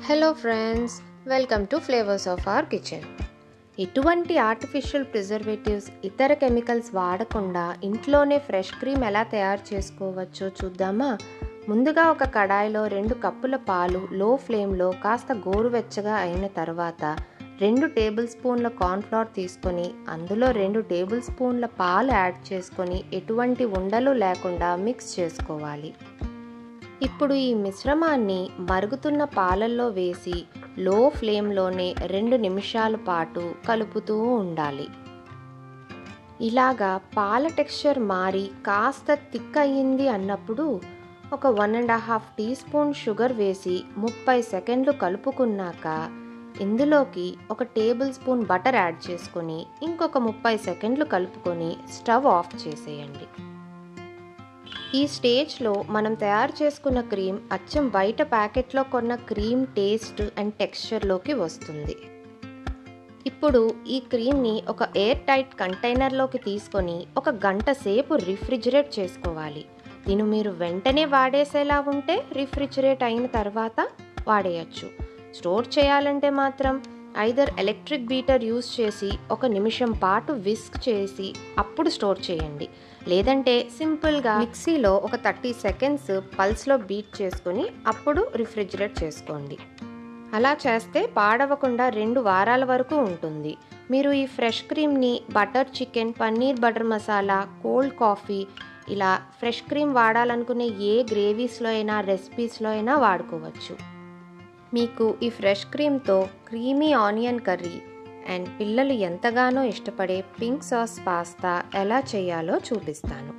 Hello friends, welcome to flavours of our kitchen. ఎటువంటి artificial preservatives, ఇతర chemicals వాడకుండా ఇంట్లోనే ఫ్రెష్ క్రీమ్ ఎలా తయారు చేసుకోవచ్చో చూద్దామా? ముందుగా ఒక కడాయిలో 2 కప్పుల పాలు లో ఫ్లేమ్లో కాస్త గోరువెచ్చగా అయిన తర్వాత 2 టేబుల్ స్పూన్ల కార్న్ఫ్లవర్ తీసుకొని అందులో 2 టేబుల్ స్పూన్ల పాలు యాడ్ చేసుకొని ఎటువంటి ఉండలు లేకుండా మిక్స్ చేసుకోవాలి. ఇప్పుడు ఈ మిశ్రమాన్ని మరుగుతున్న పాలల్లో వేసి లో ఫ్లేమ్లోనే 2 నిమిషాల పాటు కలుపుతూ ఉండాలి. ఇలాగా పాల టెక్స్చర్ మారి కాస్త థిక్ అయ్యింది అన్నప్పుడు ఒక 1.5 టీ స్పూన్ షుగర్ వేసి 30 సెకండ్లు కలుపుకున్నాక ఇందులోకి ఒక టేబుల్ స్పూన్ బటర్ యాడ్ చేసుకొని ఇంకొక 30 సెకండ్లు కలుపుకొని స్టవ్ ఆఫ్ చేసేయండి. ఈ స్టేజ్లో మనం తయారు చేసుకున్న క్రీమ్ అచ్చం బయట ప్యాకెట్లో కొన్న క్రీమ్ టేస్ట్ అండ్ టెక్స్చర్లోకి వస్తుంది. ఇప్పుడు ఈ క్రీమ్ని ఒక ఎయిర్ టైట్ కంటైనర్లోకి తీసుకొని 1 గంట సేపు రిఫ్రిజిరేట్ చేసుకోవాలి. దీన్ని మీరు వెంటనే వాడేసేలా ఉంటే రిఫ్రిజిరేట్ అయిన తర్వాత వాడేయచ్చు. స్టోర్ చేయాలంటే మాత్రం ఐదర్ ఎలక్ట్రిక్ బీటర్ యూస్ చేసి 1 నిమిషం పాటు విస్క్ చేసి అప్పుడు స్టోర్ చేయండి. లేదంటే సింపుల్గా మిక్సీలో ఒక 30 సెకండ్స్ పల్స్లో బీట్ చేసుకొని అప్పుడు రిఫ్రిజిరేట్ చేసుకోండి. అలా చేస్తే పాడవకుండా 2 వారాల వరకు ఉంటుంది. మీరు ఈ ఫ్రెష్ క్రీమ్ని butter chicken, paneer butter masala, cold coffee ఇలా ఫ్రెష్ క్రీమ్ వాడాలనుకునే ఏ గ్రేవీస్లో అయినా రెసిపీస్లో అయినా వాడుకోవచ్చు. మీకు ఈ ఫ్రెష్ క్రీమ్తో క్రీమీ ఆనియన్ కర్రీ అండ్ పిల్లలు ఎంతగానో ఇష్టపడే పింక్ సాస్ పాస్తా ఎలా చేయాలో చూపిస్తాను.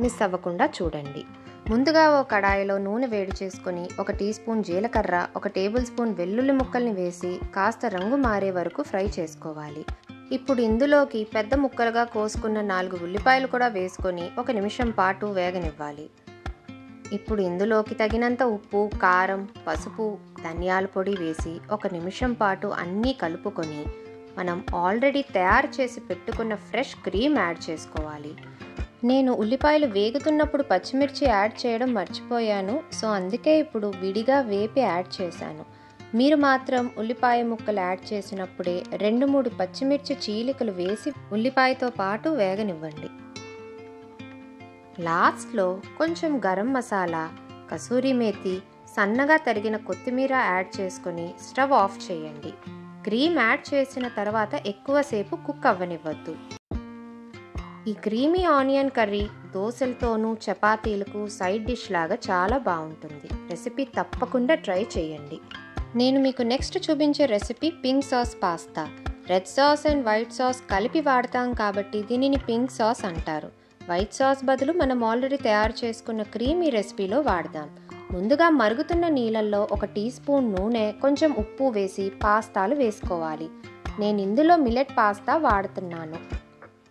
మిస్ అవ్వకుండా చూడండి. ముందుగా ఓ కడాయిలో నూనె వేడి చేసుకొని 1 టీ స్పూన్ జీలకర్ర, 1 టేబుల్ స్పూన్ వెల్లుల్లి ముక్కల్ని వేసి కాస్త రంగు మారే వరకు ఫ్రై చేసుకోవాలి. ఇప్పుడు ఇందులోకి పెద్ద ముక్కలుగా కోసుకున్న 4 ఉల్లిపాయలు కూడా వేసుకొని 1 నిమిషం పాటు వేగనివ్వాలి. ఇప్పుడు ఇందులోకి తగినంత ఉప్పు, కారం, పసుపు, ధనియాల పొడి వేసి 1 నిమిషం పాటు అన్నీ కలుపుకొని మనం ఆల్రెడీ తయారు చేసి పెట్టుకున్న ఫ్రెష్ క్రీమ్ యాడ్ చేసుకోవాలి. నేను ఉల్లిపాయలు వేగుతున్నప్పుడు పచ్చిమిర్చి యాడ్ చేయడం మర్చిపోయాను, సో అందుకే ఇప్పుడు విడిగా వేపి యాడ్ చేశాను. మీరు మాత్రం ఉల్లిపాయ ముక్కలు యాడ్ చేసినప్పుడే 2-3 పచ్చిమిర్చి చీలికలు వేసి ఉల్లిపాయతో పాటు వేగనివ్వండి. లాస్ట్లో కొంచెం గరం మసాలా, కసూరి మేతి, సన్నగా తరిగిన కొత్తిమీర యాడ్ చేసుకొని స్టవ్ ఆఫ్ చేయండి. క్రీమ్ యాడ్ చేసిన తర్వాత ఎక్కువసేపు కుక్ అవ్వనివ్వద్దు. ఈ క్రీమీ ఆనియన్ కర్రీ దోశలతోనూ చపాతీలకు సైడ్ డిష్ లాగా చాలా బాగుంటుంది. రెసిపీ తప్పకుండా ట్రై చేయండి. నేను మీకు నెక్స్ట్ చూపించే recipe pink sauce pasta. Red sauce and white sauce కలిపి వాడతాం కాబట్టి దీనిని పింక్ సాస్ అంటారు. వైట్ సాస్ బదులు మనం ఆల్రెడీ తయారు చేసుకున్న క్రీమీ రెసిపీలో వాడదాం. ముందుగా మరుగుతున్న నీళ్ళల్లో 1 టీ స్పూన్ నూనె, కొంచెం ఉప్పు వేసి పాస్తాలు వేసుకోవాలి. నేను ఇందులో మిల్లెట్ పాస్తా వాడుతున్నాను.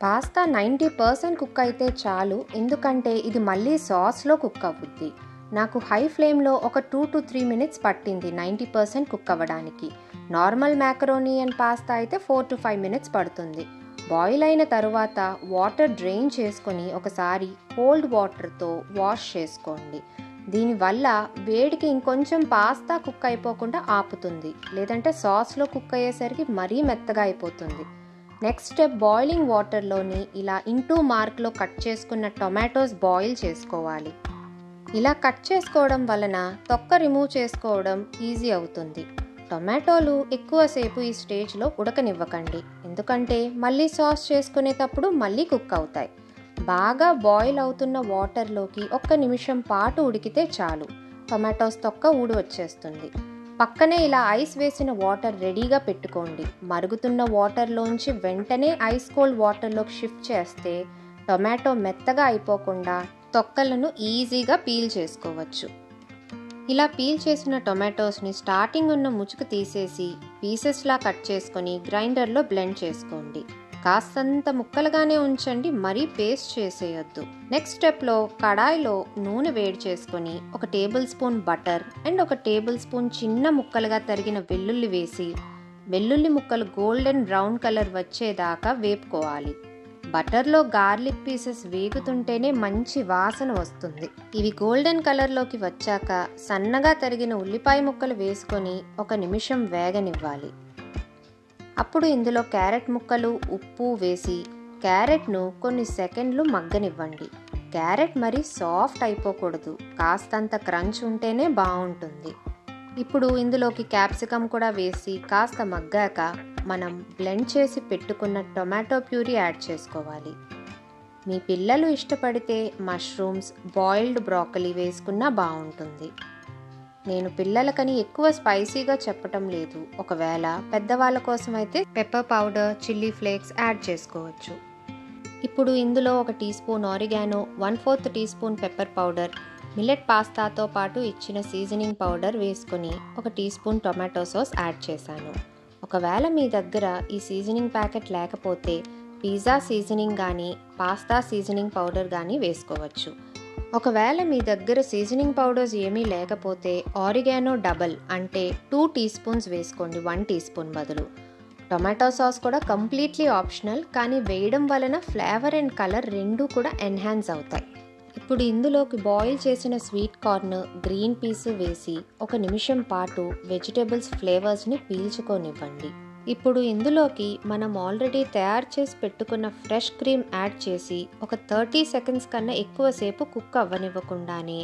పాస్తా 90% కుక్ అయితే చాలు, ఎందుకంటే ఇది మళ్ళీ సాస్లో కుక్ అవుద్ది. నాకు హై ఫ్లేమ్లో ఒక 2 to 3 minutes పట్టింది 90% కుక్ అవ్వడానికి. నార్మల్ మ్యాకరోనీ అండ్ పాస్తా అయితే 4 to 5 minutes పడుతుంది. బాయిల్ అయిన తరువాత వాటర్ డ్రైన్ చేసుకొని ఒకసారి కోల్డ్ వాటర్తో వాష్ చేసుకోండి. దీనివల్ల వేడికి ఇంకొంచెం పాస్తా కుక్ అయిపోకుండా ఆపుతుంది, లేదంటే సాస్లో కుక్ అయ్యేసరికి మరీ మెత్తగా అయిపోతుంది. నెక్స్ట్ స్టెప్, బాయిలింగ్ వాటర్లోని ఇలా ఇంటూ మార్క్లో కట్ చేసుకున్న టొమాటోస్ బాయిల్ చేసుకోవాలి. ఇలా కట్ చేసుకోవడం వలన తొక్క రిమూవ్ చేసుకోవడం ఈజీ అవుతుంది. టొమాటోలు ఎక్కువసేపు ఈ స్టేజ్లో ఉడకనివ్వకండి, ఎందుకంటే మళ్ళీ సాస్ చేసుకునేటప్పుడు మళ్ళీ కుక్ అవుతాయి. బాగా బాయిల్ అవుతున్న వాటర్లోకి 1 నిమిషం పాటు ఉడికితే చాలు, టొమాటోస్ తొక్క ఊడి వచ్చేస్తుంది. పక్కనే ఇలా ఐస్ వేసిన వాటర్ రెడీగా పెట్టుకోండి. మరుగుతున్న వాటర్లోంచి వెంటనే ఐస్ కోల్డ్ వాటర్లోకి షిఫ్ట్ చేస్తే టొమాటో మెత్తగా అయిపోకుండా తొక్కలను ఈజీగా పీల్ చేసుకోవచ్చు. ఇలా పీల్ చేసిన టొమాటోస్ని స్టార్టింగ్ ఉన్న ముచుకు తీసేసి పీసెస్లా కట్ చేసుకొని గ్రైండర్లో బ్లెండ్ చేసుకోండి. కాస్తంత ముక్కలుగానే ఉంచండి, మరీ పేస్ట్ చేసేయొద్దు. నెక్స్ట్ స్టెప్లో కడాయిలో నూనె వేడి చేసుకొని 1 table spoon butter and 1 table spoon చిన్న ముక్కలుగా తరిగిన వెల్లుల్లి వేసి వెల్లుల్లి ముక్కలు గోల్డెన్ బ్రౌన్ కలర్ వచ్చేదాకా వేపుకోవాలి. బటర్లో గార్లిక్ పీసెస్ వేగుతుంటేనే మంచి వాసన వస్తుంది. ఇవి గోల్డెన్ కలర్లోకి వచ్చాక సన్నగా తరిగిన ఉల్లిపాయ ముక్కలు వేసుకొని 1 నిమిషం వేగనివ్వాలి. అప్పుడు ఇందులో క్యారెట్ ముక్కలు, ఉప్పు వేసి క్యారెట్ను కొన్ని సెకండ్లు మగ్గనివ్వండి. క్యారెట్ మరీ సాఫ్ట్ అయిపోకూడదు, కాస్తంత క్రంచ్ ఉంటేనే బాగుంటుంది. ఇప్పుడు ఇందులోకి క్యాప్సికమ్ కూడా వేసి కాస్త మగ్గాక మనం బ్లెండ్ చేసి పెట్టుకున్న టొమాటో ప్యూరీ యాడ్ చేసుకోవాలి. మీ పిల్లలు ఇష్టపడితే మష్రూమ్స్, బాయిల్డ్ బ్రోకలీ వేసుకున్నా బాగుంటుంది. నేను పిల్లలకని ఎక్కువ స్పైసీగా చెప్పటం లేదు. ఒకవేళ పెద్దవాళ్ళ కోసం అయితే pepper powder, chilli flakes add చేసుకోవచ్చు. ఇప్పుడు ఇందులో 1 teaspoon oregano, 1/4 teaspoon pepper powder, millet పాస్తాతో పాటు ఇచ్చిన సీజనింగ్ పౌడర్ వేసుకొని 1 teaspoon tomato sauce add చేశాను. ఒకవేళ మీ దగ్గర ఈ సీజనింగ్ ప్యాకెట్ లేకపోతే పిజ్జా సీజనింగ్ కానీ పాస్తా సీజనింగ్ పౌడర్ కానీ వేసుకోవచ్చు. ఒకవేళ మీ దగ్గర సీజనింగ్ పౌడర్స్ ఏమీ లేకపోతే ఆరిగానో డబల్ అంటే 2 టీ స్పూన్స్ వేసుకోండి, 1 టీ స్పూన్ బదులు. టొమాటో సాస్ కూడా కంప్లీట్లీ ఆప్షనల్, కానీ వేయడం వలన ఫ్లేవర్ అండ్ కలర్ రెండూ కూడా ఎన్హాన్స్ అవుతాయి. ఇప్పుడు ఇందులోకి బాయిల్ చేసిన స్వీట్ కార్న్, గ్రీన్ పీస్ వేసి 1 నిమిషం పాటు వెజిటేబుల్స్ ఫ్లేవర్స్ని పీల్చుకోనివ్వండి. ఇప్పుడు ఇందులోకి మనం ఆల్రెడీ తయారు చేసి పెట్టుకున్న ఫ్రెష్ క్రీమ్ యాడ్ చేసి 30 సెకండ్స్ కన్నా ఎక్కువసేపు కుక్ అవ్వనివ్వకుండానే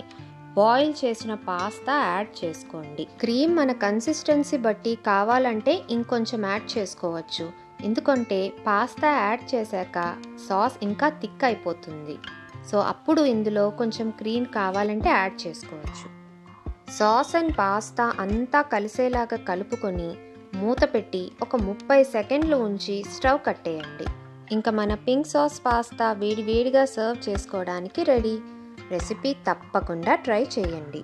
బాయిల్ చేసిన పాస్తా యాడ్ చేసుకోండి. క్రీమ్ మన కన్సిస్టెన్సీ బట్టి కావాలంటే ఇంకొంచెం యాడ్ చేసుకోవచ్చు, ఎందుకంటే పాస్తా యాడ్ చేశాక సాస్ ఇంకా థిక్ అయిపోతుంది. సో అప్పుడు ఇందులో కొంచెం క్రీమ్ కావాలంటే యాడ్ చేసుకోవచ్చు. సాస్ అండ్ పాస్తా అంతా కలిసేలాగా కలుపుకొని మూత పెట్టి 30 సెకండ్లు ఉంచి స్టవ్ కట్టేయండి. ఇంకా మన పింక్ సాస్ పాస్తా వేడివేడిగా సర్వ్ చేసుకోవడానికి రెడీ. రెసిపీ తప్పకుండా ట్రై చేయండి.